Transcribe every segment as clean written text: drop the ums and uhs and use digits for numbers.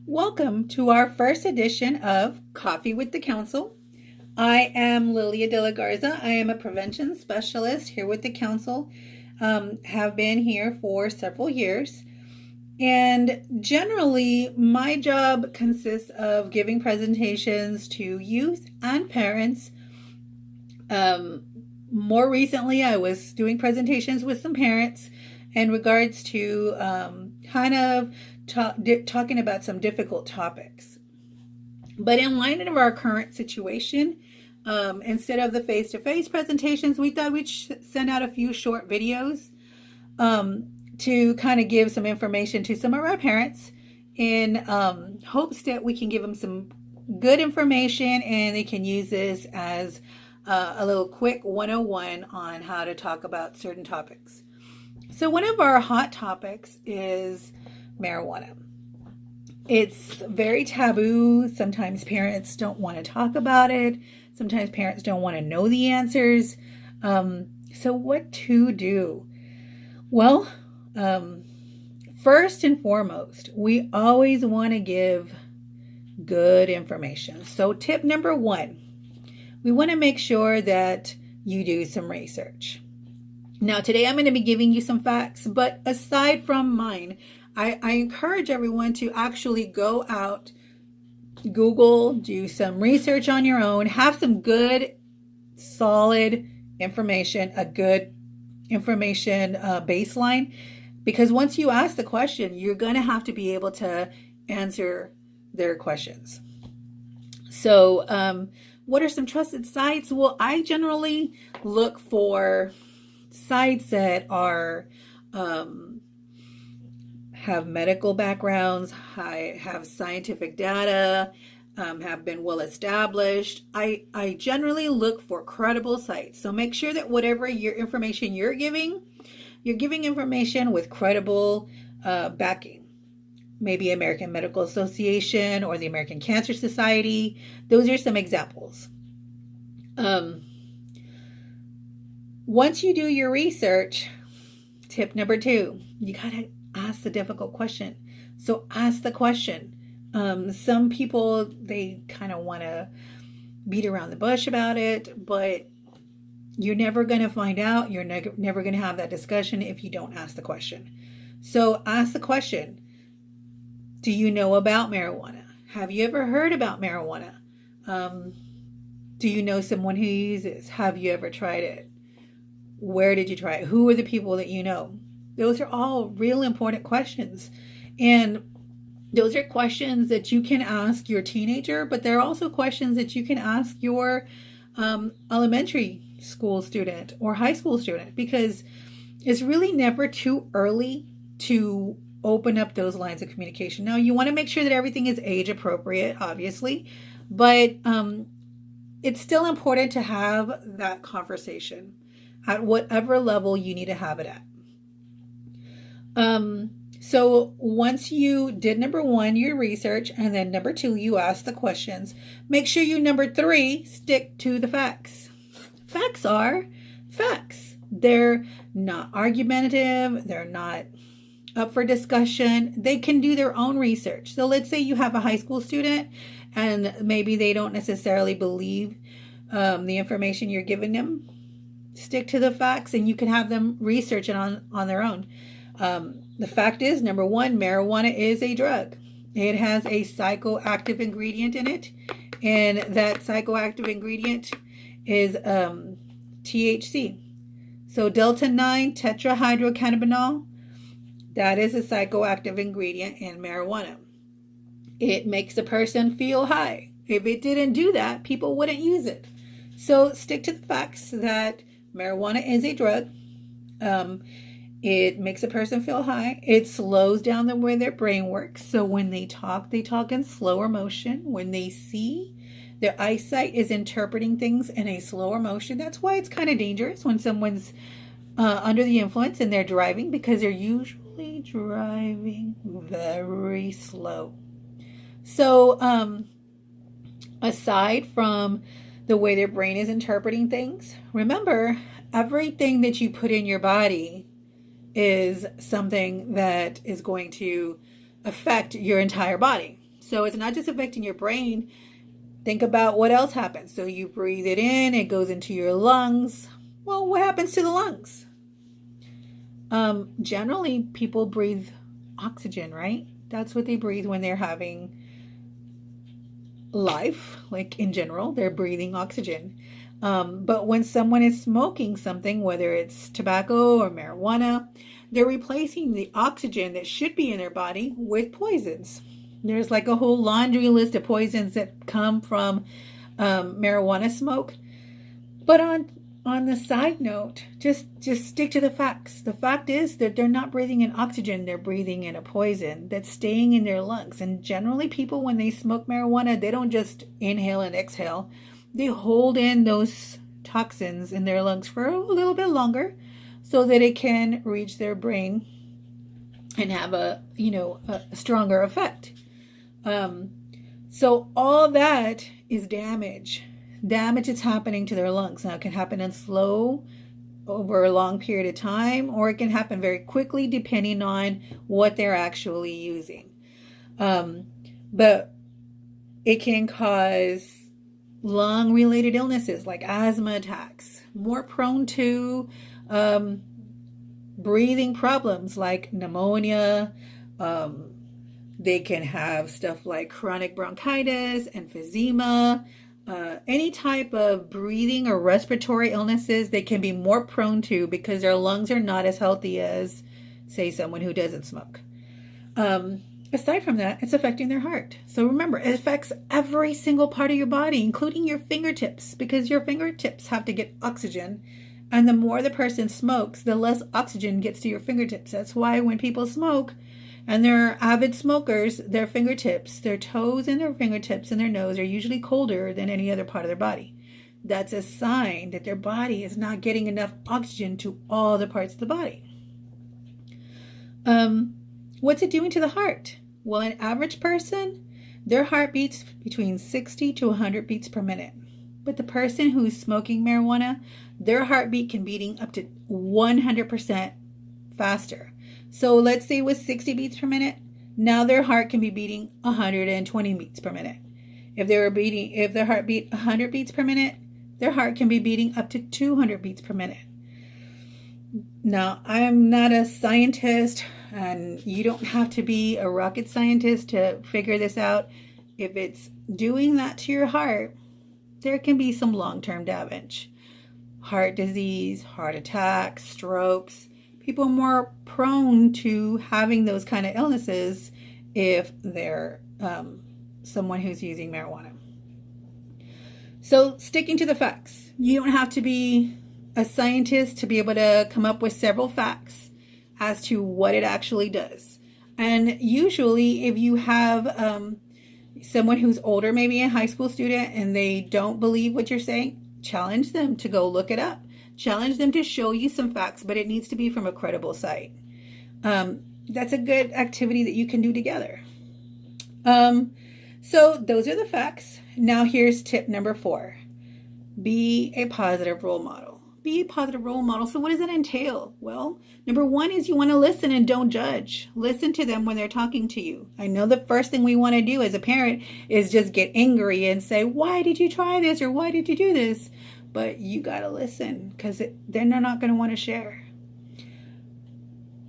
Welcome to our first edition of Coffee with the Council. I am Lilia de la Garza. I am a prevention specialist here with the Council. Have been here for several years. And generally, my job consists of giving presentations to youth and parents. More recently, I was doing presentations with some parents in regards to talking about some difficult topics. But in light of our current situation, instead of the face-to-face presentations, we thought we'd send out a few short videos to kind of give some information to some of our parents in hopes that we can give them some good information and they can use this as a little quick 101 on how to talk about certain topics. So one of our hot topics is marijuana. It's very taboo. Sometimes parents don't want to talk about it. Sometimes parents don't want to know the answers. So what to do? Well, first and foremost, we always want to give good information. So tip number one, we want to make sure that you do some research. Now, today I'm going to be giving you some facts, but aside from mine, I encourage everyone to actually go out, Google, do some research on your own, have some good, solid information, a good information baseline, because once you ask the question, you're going to have to be able to answer their questions. So, what are some trusted sites? Well, I generally look for sites that are have medical backgrounds, have scientific data, have been well established. I generally look for credible sites. So make sure that whatever your information you're giving information with credible backing. Maybe American Medical Association or the American Cancer Society. Those are some examples. Once you do your research, tip number two, you gotta ask the difficult question. So ask the question. Some people, they kind of want to beat around the bush about it, but you're never going to find out. You're never going to have that discussion if you don't ask the question. So ask the question. Do you know about marijuana? Have you ever heard about marijuana? Do you know someone who uses? Have you ever tried it? Where did you try it? Who are the people that you know? Those are all real important questions. And those are questions that you can ask your teenager, but they're also questions that you can ask your elementary school student or high school student, because it's really never too early to open up those lines of communication. Now, you want to make sure that everything is age appropriate, obviously, but it's still important to have that conversation at whatever level you need to have it at. So once you did number one, your research, and then number two, you ask the questions, make sure you, number three, stick to the facts. Facts are facts. They're not argumentative. They're not up for discussion. They can do their own research. So let's say you have a high school student and maybe they don't necessarily believe the information you're giving them. Stick to the facts and you can have them research it on their own. The fact is, number one, marijuana is a drug. It has a psychoactive ingredient in it, and that psychoactive ingredient is THC. So delta-9 tetrahydrocannabinol, that is a psychoactive ingredient in marijuana. It makes a person feel high. If it didn't do that, people wouldn't use it. So stick to the facts that marijuana is a drug. It makes a person feel high. It slows down the way their brain works. So when they talk in slower motion. When they see, their eyesight is interpreting things in a slower motion. That's why it's kind of dangerous when someone's under the influence and they're driving, because they're usually driving very slow. So aside from the way their brain is interpreting things, remember, everything that you put in your body is something that is going to affect your entire body. So it's not just affecting your brain. Think about what else happens. So you breathe it in, it goes into your lungs. Well, what happens to the lungs? Generally, people breathe oxygen, right? That's what they breathe when they're having life. Like in general, they're breathing oxygen. But when someone is smoking something, whether it's tobacco or marijuana, they're replacing the oxygen that should be in their body with poisons. There's like a whole laundry list of poisons that come from marijuana smoke. But on the side note, just stick to the facts. The fact is that they're not breathing in oxygen, they're breathing in a poison that's staying in their lungs. And generally people, when they smoke marijuana, they don't just inhale and exhale. They hold in those toxins in their lungs for a little bit longer so that it can reach their brain and have a stronger effect. So all that is damage. Damage is happening to their lungs. Now, it can happen in slow over a long period of time, or it can happen very quickly depending on what they're actually using. But it can cause lung-related illnesses like asthma attacks, more prone to breathing problems like pneumonia. They can have stuff like chronic bronchitis, emphysema, any type of breathing or respiratory illnesses they can be more prone to because their lungs are not as healthy as, say, someone who doesn't smoke. Aside from that, it's affecting their heart. So remember, it affects every single part of your body, including your fingertips, because your fingertips have to get oxygen. And the more the person smokes, the less oxygen gets to your fingertips. That's why when people smoke, and they're avid smokers, their fingertips, their toes and their fingertips and their nose are usually colder than any other part of their body. That's a sign that their body is not getting enough oxygen to all the parts of the body. What's it doing to the heart? Well, an average person, their heart beats between 60 to 100 beats per minute. But the person who's smoking marijuana, their heartbeat can beating up to 100% faster. So let's say with 60 beats per minute, now their heart can be beating 120 beats per minute. If their heart beat 100 beats per minute, their heart can be beating up to 200 beats per minute. Now, I'm not a scientist, and you don't have to be a rocket scientist to figure this out. If it's doing that to your heart, there can be some long-term damage. Heart disease, heart attacks, strokes. People are more prone to having those kind of illnesses if they're someone who's using marijuana. So sticking to the facts. You don't have to be a scientist to be able to come up with several facts as to what it actually does. And usually if you have someone who's older, maybe a high school student, and they don't believe what you're saying, challenge them to go look it up. Challenge them to show you some facts, but it needs to be from a credible site. That's a good activity that you can do together. So those are the facts. Now here's tip number 4. Be a positive role model. Be a positive role model. So what does that entail? Well, number 1 is you want to listen and don't judge. Listen to them when they're talking to you. I know the first thing we want to do as a parent is just get angry and say, why did you try this? Or why did you do this? But you got to listen, because then they're not going to want to share.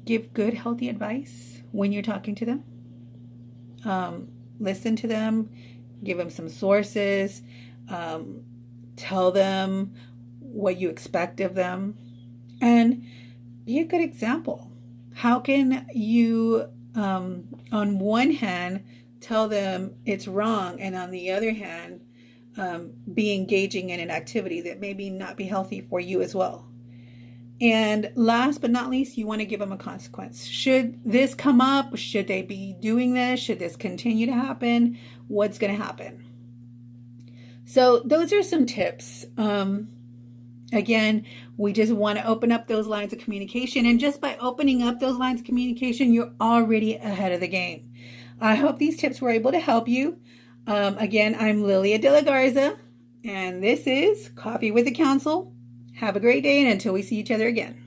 Give good, healthy advice when you're talking to them. Listen to them. Give them some sources. Tell them what you expect of them. And be a good example. How can you, on one hand, tell them it's wrong, and on the other hand, be engaging in an activity that maybe not be healthy for you as well? And last but not least, you want to give them a consequence. Should this come up? Should they be doing this? Should this continue to happen? What's going to happen? So those are some tips. Again, we just want to open up those lines of communication. And just by opening up those lines of communication, you're already ahead of the game. I hope these tips were able to help you. Again, I'm Lilia De La Garza, and this is Coffee with the Council. Have a great day, and until we see each other again.